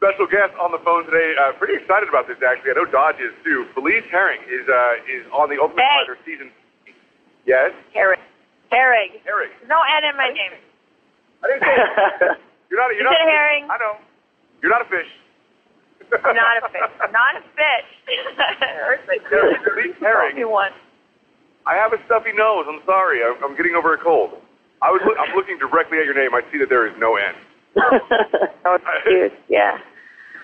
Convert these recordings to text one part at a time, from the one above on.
Special guest on the phone today. Pretty excited about this, actually. I know Dodge is, too. Felice Herrig is on the Ultimate Fighter season. Yes? Herrig. Herrig. Herrig. There's no N in my name. I didn't say that. You're not a herring. I know. You're not a fish. I'm not a fish. I'm not a fish. Felice Herrig. I have a stuffy nose. I'm sorry. I'm getting over a cold. I'm looking directly at your name. I see that there is no N. Oh, cute. Yeah.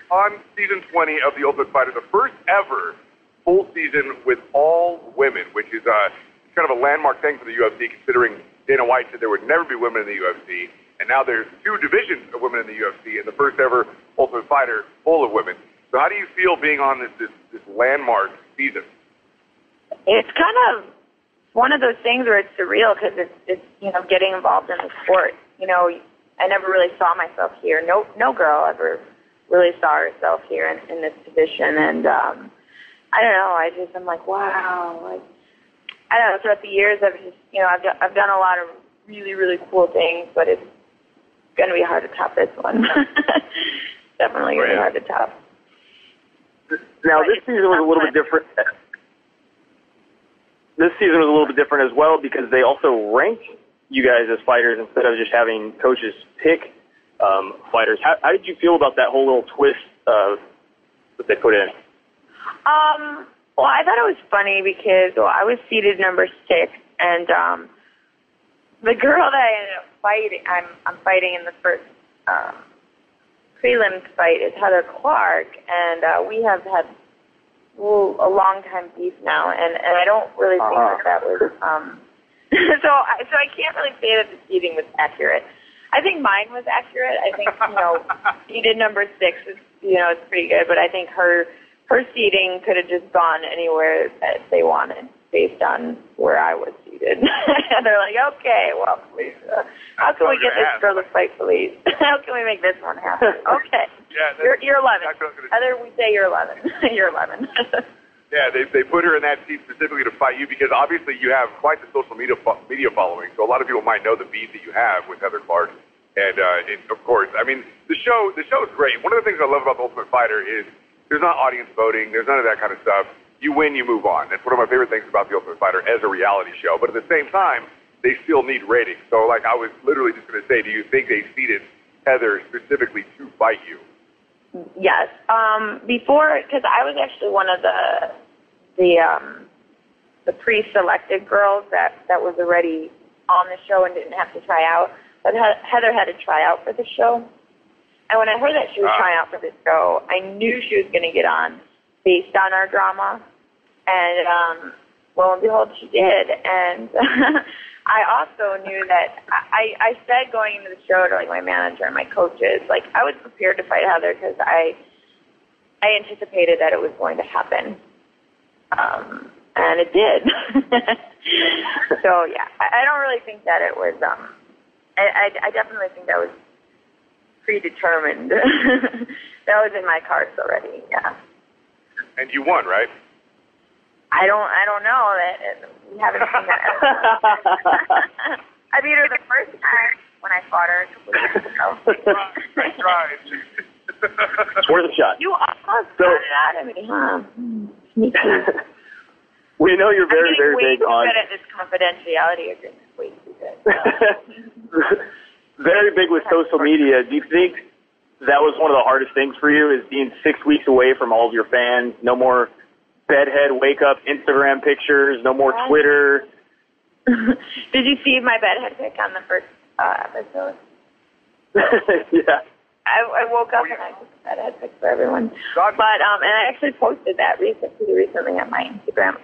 On season 20 of The Ultimate Fighter, the first ever full season with all women, which is kind of a landmark thing for the UFC, considering Dana White said there would never be women in the UFC, and now there's 2 divisions of women in the UFC, and the first ever Ultimate Fighter full of women. So how do you feel being on this landmark season? It's kind of one of those things where it's surreal because it's getting involved in the sport. I never really saw myself here. No girl ever really saw herself here in this position, and I don't know. I'm like, wow. I don't know. Throughout the years, I've done a lot of really, really cool things, but it's going to be hard to top this one. Definitely going to be hard to top. Now, this season was a little bit different. This season was a little bit different as well because they also ranked you guys as fighters instead of just having coaches pick fighters. How did you feel about that whole little twist that they put in? Well, I thought it was funny because I was seated number 6, and the girl that I ended up fighting, I'm fighting in the first prelims fight is Heather Clark, and we have had a long time beef now, and I don't really think that was so I can't really say that the seating was accurate. I think mine was accurate. I think seated number 6 is it's pretty good, but I think her seating could have just gone anywhere that they wanted based on where I was seated. And they're like, okay, well, please, how can we get this girl to fight, please? How can we make this one happen? Okay. Yeah, you're 11. Heather, we say you're 11. You're 11. Yeah, they put her in that seat specifically to fight you because obviously you have quite the social media following. So a lot of people might know the beef that you have with Heather Clark. And of course, I mean, the show is great. One of the things I love about The Ultimate Fighter is there's not audience voting. There's none of that kind of stuff. You win, you move on. That's one of my favorite things about The Ultimate Fighter as a reality show. But at the same time, they still need ratings. So, I was literally just going to say, do you think they seated Heather specifically to fight you? Yes. Before, because I was actually one of the pre-selected girls that was already on the show and didn't have to try out. But Heather had to try out for the show. And when I heard that she was trying out for the show, I knew she was going to get on based on our drama. And lo and behold, she did. And I also knew that I said going into the show to my manager and my coaches, I was prepared to fight Heather because I anticipated that it was going to happen. And it did. So, yeah, I don't really think that it was, I definitely think that was predetermined. That was in my cards already, yeah. And you won, right? I don't know. We haven't seen that. I beat her the first time when I fought her a couple of years ago. Nice try. It's worth a shot. You almost got it out of me, huh? Me too. We know you're very, very big on... I'm good at this confidentiality agreement. Way too good. Very big with social media. Do you think that was one of the hardest things for you, is being 6 weeks away from all of your fans? No more bedhead wake-up Instagram pictures, no more Twitter. Did you see my bedhead pic on the first episode? Yeah. I woke up and I took a bedhead pic for everyone. But and I actually posted that recently on my Instagram.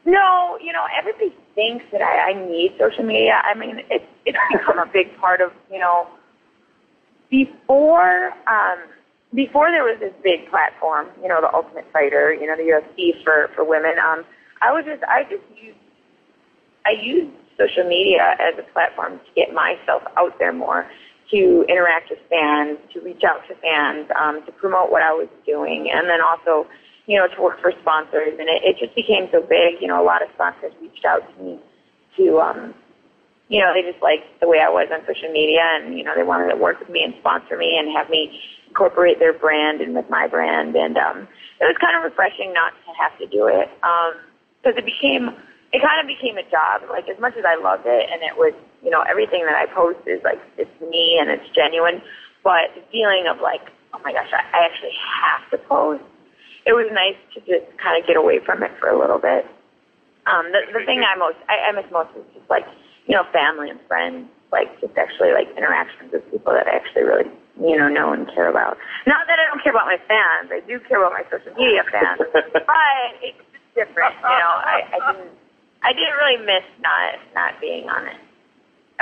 No, everybody thinks that I need social media. I mean, it's become a big part of, before there was this big platform, the Ultimate Fighter, the UFC for women. I used social media as a platform to get myself out there more, to interact with fans, to reach out to fans, to promote what I was doing, and then also, to work for sponsors. And it just became so big. A lot of sponsors reached out to me to, they just liked the way I was on social media, and, they wanted to work with me and sponsor me and have me incorporate their brand in with my brand, and it was kind of refreshing not to have to do it, because it kind of became a job. Like, as much as I loved it, and it was, you know, everything that I post is like, it's me and it's genuine, but the feeling of like, oh my gosh, I actually have to post, it was nice to just kind of get away from it for a little bit. The thing I miss most is just like, you know, family and friends, like just actually like interactions with people that I actually really, you know and care about. Not that I don't care about my fans, I do care about my social media fans, but it's just different, you know. I didn't really miss not being on it.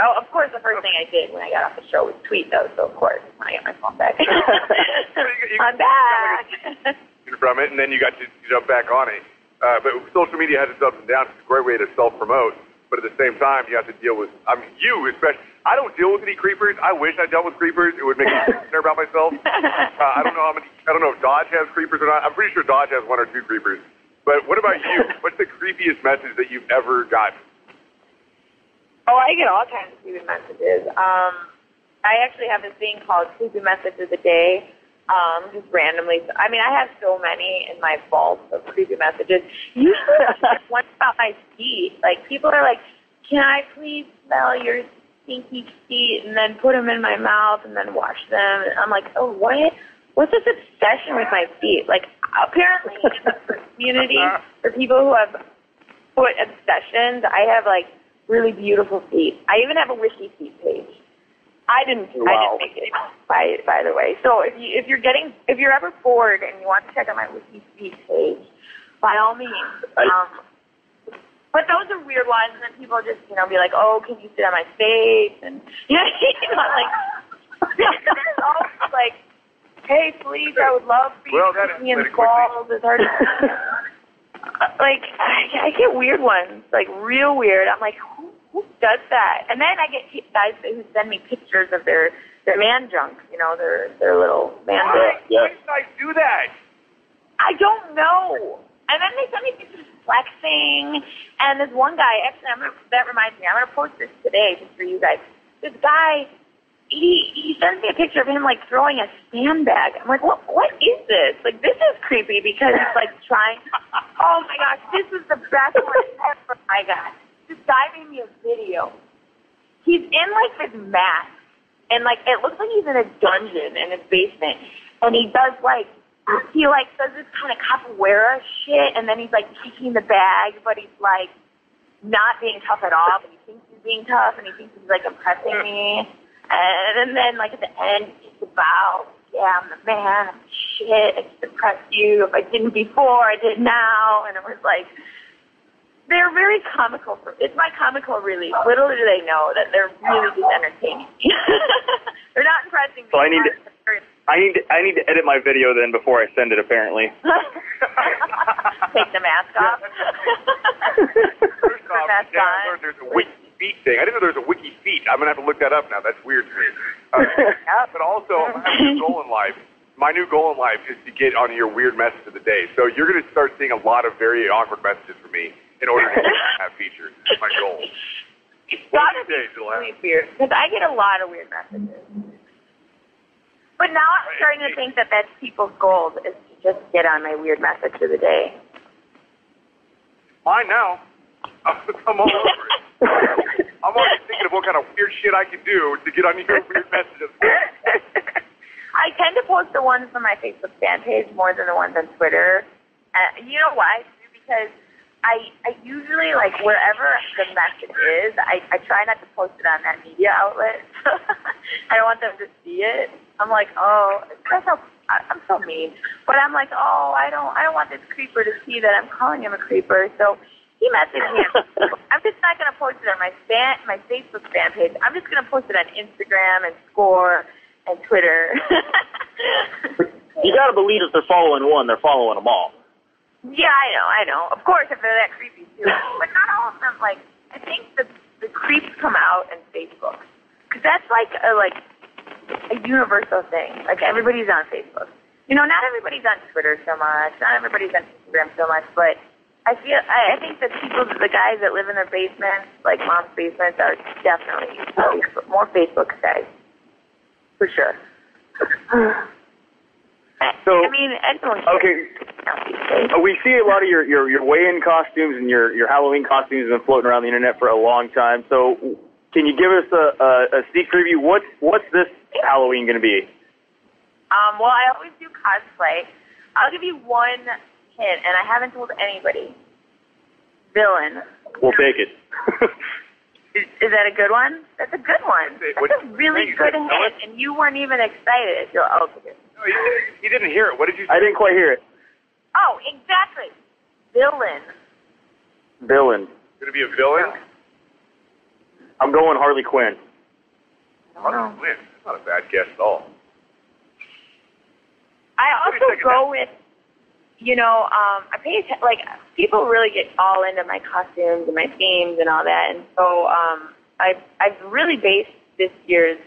Oh, of course, the first thing I did when I got off the show was tweet, though. So of course, when I got my phone back, I'm back. From it, and then you got to jump back on it. But social media has its ups and downs. It's a great way to self-promote, but at the same time, you have to deal with, I mean, you especially. I don't deal with any creepers. I wish I dealt with creepers. It would make me care about myself. I don't know if Dodge has creepers or not. I'm pretty sure Dodge has 1 or 2 creepers. But what about you? What's the creepiest message that you've ever gotten? Oh, I get all kinds of creepy messages. I actually have this thing called Creepy Message of the Day. Just randomly. I mean, I have so many in my vault of creepy messages. Usually, one about my feet. Like, people are like, "Can I please smell your stinky feet?" and then put them in my mouth and then wash them. And I'm like, oh, what? What's this obsession with my feet? Like, apparently, in the community, for people who have foot obsessions, I have like really beautiful feet. I even have a wiki feet page. I didn't make it, by the way. So if you're ever bored and you want to check out my wiki feet page, by all means. But those are weird ones, and then people just, you know, be like, "Oh, can you sit on my face?" And you know, like, there's always like, "Hey, please, I would love for you to put me in balls." It's hard to like, I get weird ones, like real weird. I'm like, who does that? And then I get guys who send me pictures of their man junk, you know, their little man junk. Why did I do that? I don't know. And then they send me pictures flexing. And this one guy, actually, that reminds me, I'm going to post this today just for you guys. This guy, he sends me a picture of him, like, throwing a sandbag. I'm like, what is this? Like, this is creepy because he's, like, trying. Oh, my gosh, this is the best one ever I got. This guy made me a video. He's in, like, this mask, and, like, it looks like he's in a dungeon in his basement, and he does, like, does this kind of capoeira shit, and then he's, like, kicking the bag, but he's, like, not being tough at all, but he thinks he's being tough, and he thinks he's, like, impressing me, and then, like, at the end, it's about, yeah, I'm the man, I'm shit, I just impressed you. If I didn't before, I did now, and it was, like, they're very comical. It's my comical relief. Little do they know that they're really just entertaining. They're not impressing me. So I need to edit my video then before I send it. Apparently. Take the mask off. First off, there's a wiki feet thing. I didn't know there was a wiki feet. I'm gonna have to look that up now. That's weird to me. But also, I have a goal in life. My new goal in life is to get on your weird message of the day. So you're going to start seeing a lot of very awkward messages from me in order to have features. That's my goal. It's got to be really weird, because I get a lot of weird messages. But now I'm starting to think that that's people's goals, is to just get on my weird message of the day. Mine now. I'm all over it. I'm already thinking of what kind of weird shit I can do to get on your weird messages. I tend to post the ones from my Facebook fan page more than the ones on Twitter. You know why? Because I usually, like, wherever the message is, I try not to post it on that media outlet. I don't want them to see it. I'm like, oh, I'm so mean. But I'm like, oh, I don't want this creeper to see that I'm calling him a creeper. So he messaged me. I'm just not going to post it on my Facebook fan page. I'm just going to post it on Instagram and Score and Twitter. You got to believe if they're following one, they're following them all. Yeah, I know. Of course, if they're that creepy too. But not all of them. Like, I think the creeps come out in Facebook, because that's like a universal thing. Like, everybody's on Facebook. You know, not everybody's on Twitter so much. Not everybody's on Instagram so much. But I think that the guys that live in their basements, like mom's basements, are definitely more Facebook guys. For sure. So, I mean, everyone. Okay. We see a lot of your weigh-in costumes and your Halloween costumes have been floating around the internet for a long time. So, can you give us a sneak preview? What's this Halloween going to be? Well, I always do cosplay. I'll give you one hint, and I haven't told anybody. Villain. We'll take it. Is that a good one? That's a good one. That's a really good hint, and you weren't even excited. No, he didn't hear it. What did you say? I didn't quite hear it. Oh, exactly. Villain. Villain. Going to be a villain? I'm going Harley Quinn. Harley Quinn. That's not a bad guess at all. I also go with, I pay attention, like, people really get all into my costumes and my themes and all that, and so I've really based this year's,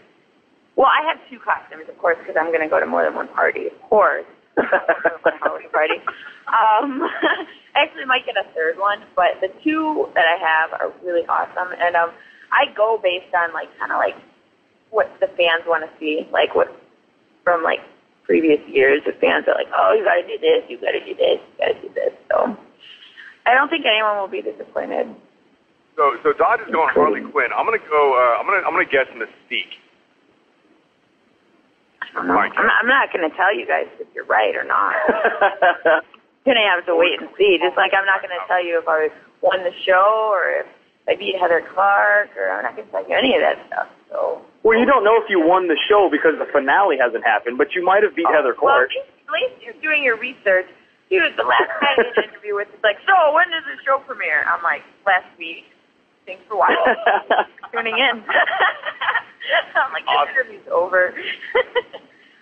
well, I have two costumes, of course, because I'm going to go to more than one party, of course. Halloween party. I actually might get a third one, but the two that I have are really awesome, and I go based on, like, kind of like what the fans want to see, like what from, like, previous years, the fans are like, oh, you gotta do this, you gotta do this, you gotta do this. So I don't think anyone will be disappointed. So Dodge is going Harley Quinn. I'm gonna go. I'm gonna guess Mystique. I don't know. I'm not gonna tell you guys if you're right or not. Gonna have to wait and see. Just like I'm not gonna tell you if I won the show or if I beat Heather Clark, or I'm not gonna tell you any of that stuff. So. Well, you don't know if you won the show because the finale hasn't happened, but you might have beat Heather Clark. Well, at least you're doing your research. Dude, the last guy I did an interview with is like, so when does the show premiere? I'm like, last week. Thanks for watching. Tuning in. I'm like, this interview's over.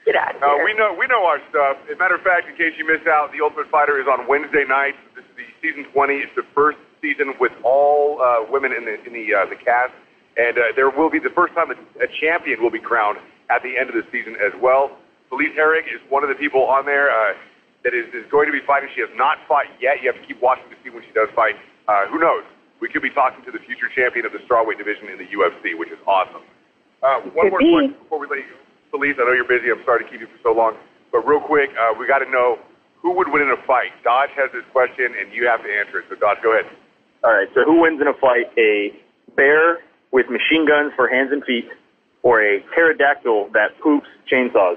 Get out of here. We know our stuff. As a matter of fact, in case you missed out, The Ultimate Fighter is on Wednesday nights. This is the season 20. It's the first season with all women in the cast. And there will be the first time a champion will be crowned at the end of the season as well. Felice Herrig is one of the people on there that is going to be fighting. She has not fought yet. You have to keep watching to see when she does fight. Who knows? We could be talking to the future champion of the strawweight division in the UFC, which is awesome. One more question before we let you go. Felice, I know you're busy. I'm sorry to keep you for so long. But real quick, we got to know who would win in a fight. Dodge has this question, and you have to answer it. So, Dodge, go ahead. All right, so who wins in a fight? A bear with machine guns for hands and feet, or a pterodactyl that poops chainsaws?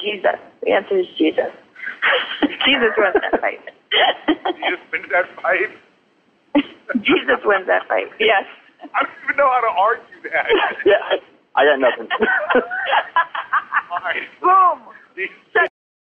Jesus. The answer is Jesus. Jesus wins that fight. Jesus wins that fight? Jesus wins that fight, yes. I don't even know how to argue that. Yeah, I got nothing. All right. Boom.